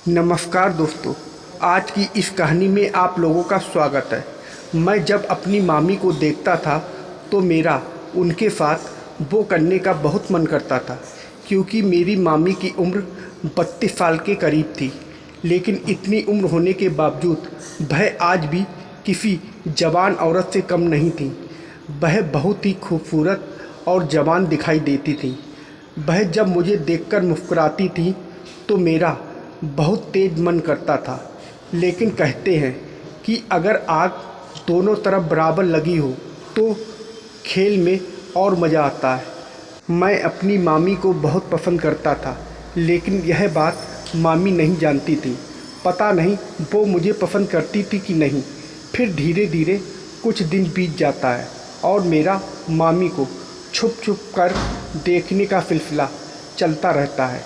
नमस्कार दोस्तों, आज की इस कहानी में आप लोगों का स्वागत है। मैं जब अपनी मामी को देखता था तो मेरा उनके साथ वो करने का बहुत मन करता था, क्योंकि मेरी मामी की उम्र 32 साल के करीब थी। लेकिन इतनी उम्र होने के बावजूद वह आज भी किसी जवान औरत से कम नहीं थी। वह बहुत ही खूबसूरत और जवान दिखाई देती थी। वह जब मुझे देखकर मुस्कुराती थी तो मेरा बहुत तेज मन करता था। लेकिन कहते हैं कि अगर आग दोनों तरफ बराबर लगी हो तो खेल में और मज़ा आता है। मैं अपनी मामी को बहुत पसंद करता था, लेकिन यह बात मामी नहीं जानती थी। पता नहीं वो मुझे पसंद करती थी कि नहीं। फिर धीरे धीरे कुछ दिन बीत जाता है और मेरा मामी को छुप छुप कर देखने का सिलसिला चलता रहता है।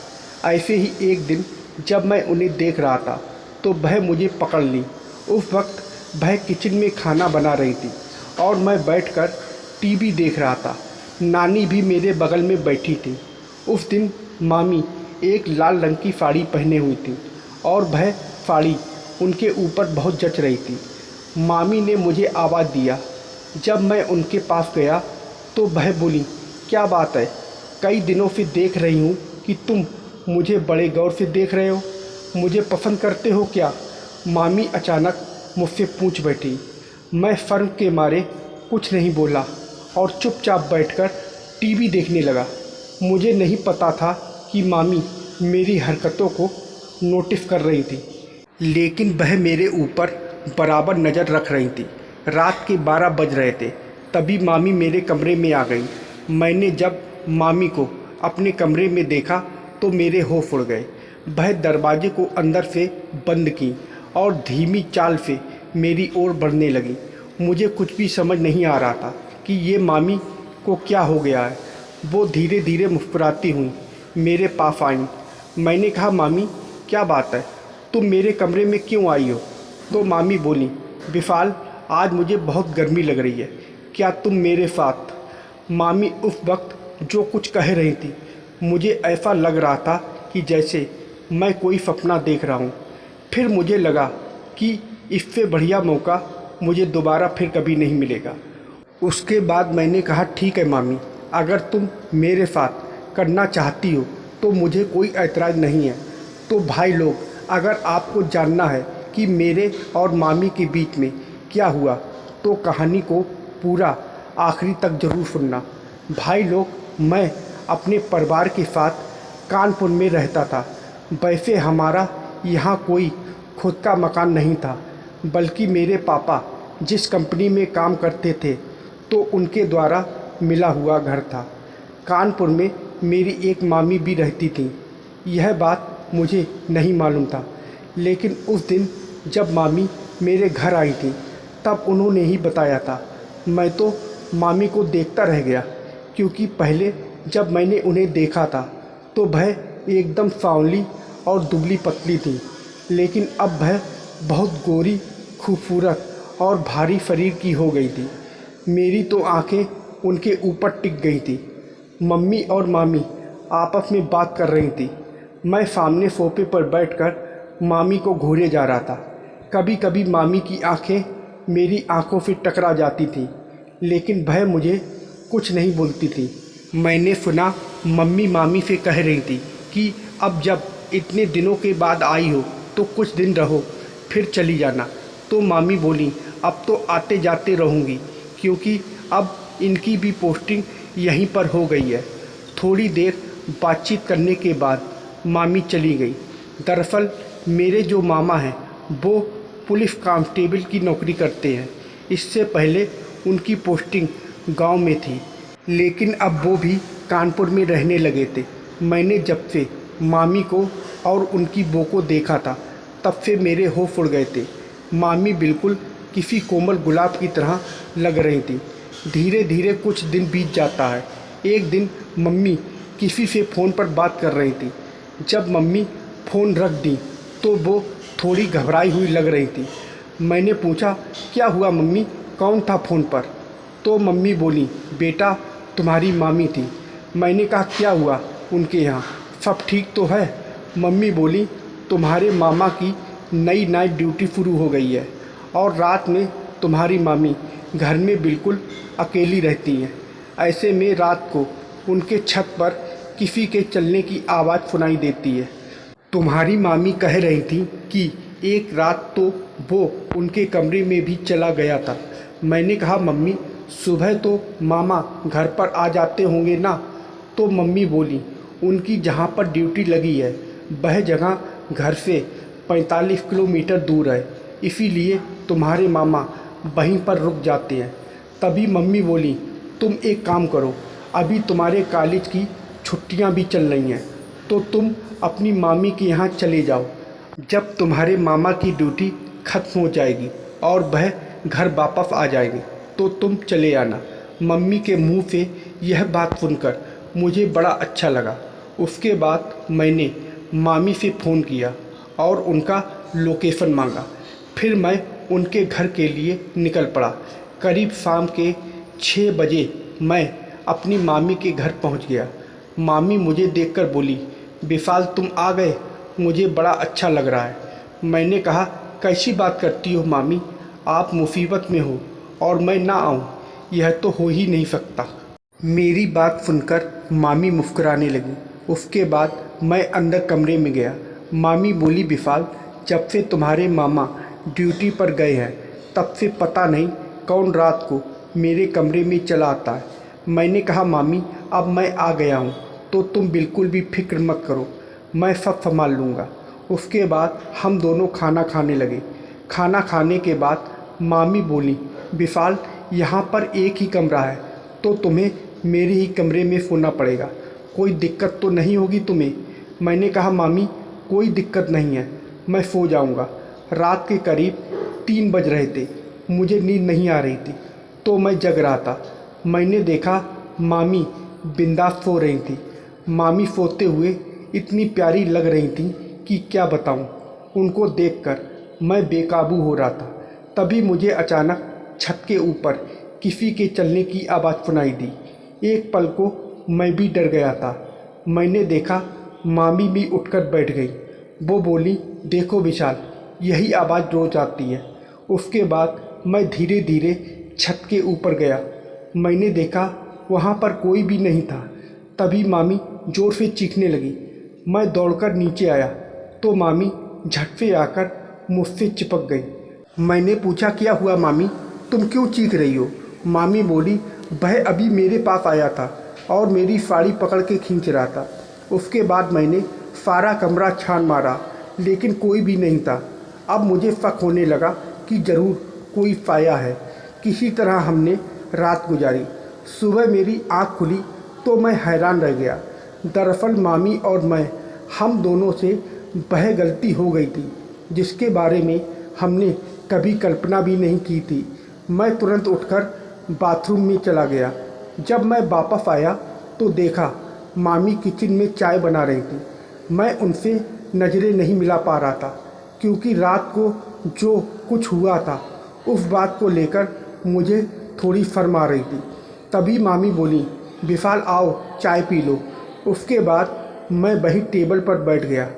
ऐसे ही एक दिन जब मैं उन्हें देख रहा था तो वह मुझे पकड़ ली। उस वक्त वह किचन में खाना बना रही थी और मैं बैठकर टीवी देख रहा था। नानी भी मेरे बगल में बैठी थी। उस दिन मामी एक लाल रंग की साड़ी पहने हुई थी और वह साड़ी उनके ऊपर बहुत जच रही थी। मामी ने मुझे आवाज़ दिया। जब मैं उनके पास गया तो वह बोली, क्या बात है, कई दिनों से देख रही हूँ कि तुम मुझे बड़े गौर से देख रहे हो, मुझे पसंद करते हो क्या? मामी अचानक मुझसे पूछ बैठी। मैं शर्म के मारे कुछ नहीं बोला और चुपचाप बैठकर टीवी देखने लगा। मुझे नहीं पता था कि मामी मेरी हरकतों को नोटिस कर रही थी, लेकिन वह मेरे ऊपर बराबर नज़र रख रही थी। रात के 12 बज रहे थे, तभी मामी मेरे कमरे में आ गई। मैंने जब मामी को अपने कमरे में देखा तो मेरे होश उड़ गए। वह दरवाजे को अंदर से बंद की और धीमी चाल से मेरी ओर बढ़ने लगी। मुझे कुछ भी समझ नहीं आ रहा था कि ये मामी को क्या हो गया है। वो धीरे धीरे मुस्कुराती हुई मेरे पास आई। मैंने कहा, मामी क्या बात है, तुम मेरे कमरे में क्यों आई हो? तो मामी बोली, विशाल, आज मुझे बहुत गर्मी लग रही है, क्या तुम मेरे साथ? मामी उस वक्त जो कुछ कह रही थी, मुझे ऐसा लग रहा था कि जैसे मैं कोई सपना देख रहा हूँ। फिर मुझे लगा कि इससे बढ़िया मौका मुझे दोबारा फिर कभी नहीं मिलेगा। उसके बाद मैंने कहा, ठीक है मामी, अगर तुम मेरे साथ करना चाहती हो तो मुझे कोई ऐतराज़ नहीं है। तो भाई लोग, अगर आपको जानना है कि मेरे और मामी के बीच में क्या हुआ तो कहानी को पूरा आखिरी तक ज़रूर सुनना। भाई लोग, मैं अपने परिवार के साथ कानपुर में रहता था। वैसे हमारा यहाँ कोई खुद का मकान नहीं था, बल्कि मेरे पापा जिस कंपनी में काम करते थे तो उनके द्वारा मिला हुआ घर था। कानपुर में मेरी एक मामी भी रहती थी। यह बात मुझे नहीं मालूम था, लेकिन उस दिन जब मामी मेरे घर आई थी तब उन्होंने ही बताया था। मैं तो मामी को देखता रह गया, क्योंकि पहले जब मैंने उन्हें देखा था तो वह एकदम सांवली और दुबली पतली थी, लेकिन अब वह बहुत गोरी, खूबसूरत और भारी शरीर की हो गई थी। मेरी तो आंखें उनके ऊपर टिक गई थी। मम्मी और मामी आपस में बात कर रही थी। मैं सामने सोफे पर बैठकर मामी को घूरे जा रहा था। कभी कभी मामी की आंखें मेरी आंखों से टकरा जाती थीं, लेकिन वह मुझे कुछ नहीं बोलती थी। मैंने सुना मम्मी मामी से कह रही थी कि अब जब इतने दिनों के बाद आई हो तो कुछ दिन रहो, फिर चली जाना। तो मामी बोली, अब तो आते जाते रहूँगी, क्योंकि अब इनकी भी पोस्टिंग यहीं पर हो गई है। थोड़ी देर बातचीत करने के बाद मामी चली गई। दरअसल मेरे जो मामा हैं वो पुलिस कांस्टेबल की नौकरी करते हैं। इससे पहले उनकी पोस्टिंग गांव में थी, लेकिन अब वो भी कानपुर में रहने लगे थे। मैंने जब से मामी को और उनकी बहू को देखा था तब से मेरे होश उड़ गए थे। मामी बिल्कुल किसी कोमल गुलाब की तरह लग रही थी। धीरे धीरे कुछ दिन बीत जाता है। एक दिन मम्मी किसी से फ़ोन पर बात कर रही थी। जब मम्मी फ़ोन रख दी तो वो थोड़ी घबराई हुई लग रही थी। मैंने पूछा, क्या हुआ मम्मी, कौन था फ़ोन पर? तो मम्मी बोली, बेटा तुम्हारी मामी थी। मैंने कहा, क्या हुआ उनके यहाँ, सब ठीक तो है? मम्मी बोली, तुम्हारे मामा की नई नाइट ड्यूटी शुरू हो गई है और रात में तुम्हारी मामी घर में बिल्कुल अकेली रहती हैं। ऐसे में रात को उनके छत पर किसी के चलने की आवाज़ सुनाई देती है। तुम्हारी मामी कह रही थी कि एक रात तो वो उनके कमरे में भी चला गया था। मैंने कहा मम्मी सुबह तो मामा घर पर आ जाते होंगे ना। तो मम्मी बोली उनकी जहाँ पर ड्यूटी लगी है वह जगह घर से 45 किलोमीटर दूर है, इसीलिए तुम्हारे मामा वहीं पर रुक जाते हैं। तभी मम्मी बोली तुम एक काम करो, अभी तुम्हारे कॉलेज की छुट्टियां भी चल रही हैं तो तुम अपनी मामी के यहाँ चले जाओ। जब तुम्हारे मामा की ड्यूटी ख़त्म हो जाएगी और वह घर वापस आ जाएंगे तो तुम चले आना। मम्मी के मुंह से यह बात सुनकर मुझे बड़ा अच्छा लगा। उसके बाद मैंने मामी से फ़ोन किया और उनका लोकेशन मांगा। फिर मैं उनके घर के लिए निकल पड़ा। करीब शाम के 6 बजे मैं अपनी मामी के घर पहुंच गया। मामी मुझे देखकर बोली विशाल तुम आ गए, मुझे बड़ा अच्छा लग रहा है। मैंने कहा कैसी बात करती हो मामी, आप मुसीबत में हो और मैं ना आऊं, यह तो हो ही नहीं सकता। मेरी बात सुनकर मामी मुस्कुराने लगी। उसके बाद मैं अंदर कमरे में गया। मामी बोली विशाल जब से तुम्हारे मामा ड्यूटी पर गए हैं तब से पता नहीं कौन रात को मेरे कमरे में चला आता है। मैंने कहा मामी अब मैं आ गया हूँ तो तुम बिल्कुल भी फिक्र मत करो, मैं सब संभाल लूँगा। उसके बाद हम दोनों खाना खाने लगे। खाना खाने के बाद मामी बोली विशाल यहाँ पर एक ही कमरा है तो तुम्हें मेरे ही कमरे में सोना पड़ेगा, कोई दिक्कत तो नहीं होगी तुम्हें। मैंने कहा मामी कोई दिक्कत नहीं है, मैं सो जाऊँगा। रात के करीब 3 बज रहे थे, मुझे नींद नहीं आ रही थी तो मैं जग रहा था। मैंने देखा मामी बिंदास सो रही थी। मामी सोते हुए इतनी प्यारी लग रही थी कि क्या बताऊं। उनको देखकर मैं बेकाबू हो रहा था। तभी मुझे अचानक छत के ऊपर किसी के चलने की आवाज़ सुनाई दी। एक पल को मैं भी डर गया था। मैंने देखा मामी भी उठकर बैठ गई। वो बोली देखो विशाल यही आवाज़ रोज आती है। उसके बाद मैं धीरे धीरे छत के ऊपर गया। मैंने देखा वहाँ पर कोई भी नहीं था। तभी मामी ज़ोर से चीखने लगी। मैं दौड़कर नीचे आया तो मामी झट से आकर मुझसे चिपक गई। मैंने पूछा क्या हुआ मामी, तुम क्यों चीख रही हो। मामी बोली वह अभी मेरे पास आया था और मेरी साड़ी पकड़ के खींच रहा था। उसके बाद मैंने सारा कमरा छान मारा लेकिन कोई भी नहीं था। अब मुझे शक होने लगा कि ज़रूर कोई साया है। किसी तरह हमने रात गुजारी। सुबह मेरी आँख खुली तो मैं हैरान रह गया। दरअसल मामी और मैं हम दोनों से वह गलती हो गई थी जिसके बारे में हमने कभी कल्पना भी नहीं की थी। मैं तुरंत उठकर बाथरूम में चला गया। जब मैं वापस आया तो देखा मामी किचन में चाय बना रही थी। मैं उनसे नज़रें नहीं मिला पा रहा था क्योंकि रात को जो कुछ हुआ था उस बात को लेकर मुझे थोड़ी शर्म आ रही थी। तभी मामी बोली विशाल आओ चाय पी लो। उसके बाद मैं वही टेबल पर बैठ गया।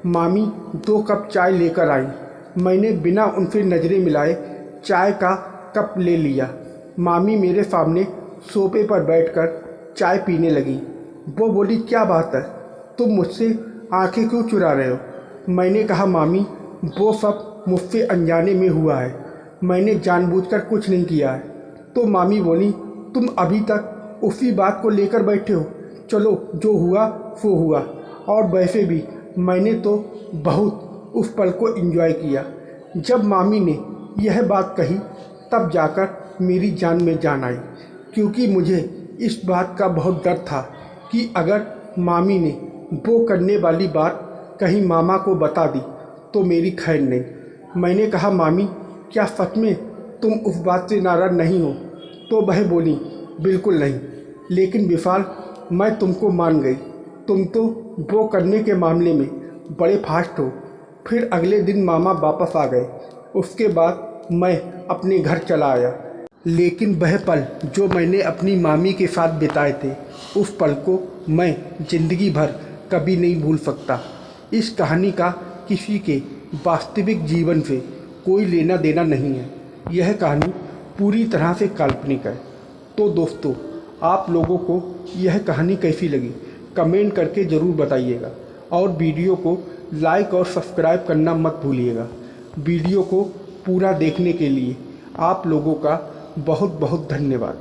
मामी 2 कप चाय लेकर आई। मैंने बिना उनसे नज़रें मिलाए चाय का कप ले लिया। मामी मेरे सामने सोफे पर बैठकर चाय पीने लगी। वो बोली क्या बात है, तुम मुझसे आंखें क्यों चुरा रहे हो। मैंने कहा मामी वो सब मुझसे अनजाने में हुआ है, मैंने जानबूझकर कुछ नहीं किया है। तो मामी बोली तुम अभी तक उसी बात को लेकर बैठे हो, चलो जो हुआ वो हुआ। और वैसे भी मैंने तो बहुत उस पल को एंजॉय किया। जब मामी ने यह बात कही तब जाकर मेरी जान में जान आई क्योंकि मुझे इस बात का बहुत डर था कि अगर मामी ने वो करने वाली बात कहीं मामा को बता दी तो मेरी खैर नहीं। मैंने कहा मामी क्या सच में तुम उस बात से नाराज़ नहीं हो। तो वह बोली बिल्कुल नहीं, लेकिन विशाल मैं तुमको मान गई, तुम तो वो करने के मामले में बड़े फास्ट हो। फिर अगले दिन मामा वापस आ गए। उसके बाद मैं अपने घर चला आया। लेकिन वह पल जो मैंने अपनी मामी के साथ बिताए थे उस पल को मैं ज़िंदगी भर कभी नहीं भूल सकता। इस कहानी का किसी के वास्तविक जीवन से कोई लेना देना नहीं है। यह कहानी पूरी तरह से काल्पनिक है। तो दोस्तों, आप लोगों को यह कहानी कैसी लगी कमेंट करके ज़रूर बताइएगा और वीडियो को लाइक और सब्सक्राइब करना मत भूलिएगा। वीडियो को पूरा देखने के लिए आप लोगों का बहुत बहुत धन्यवाद।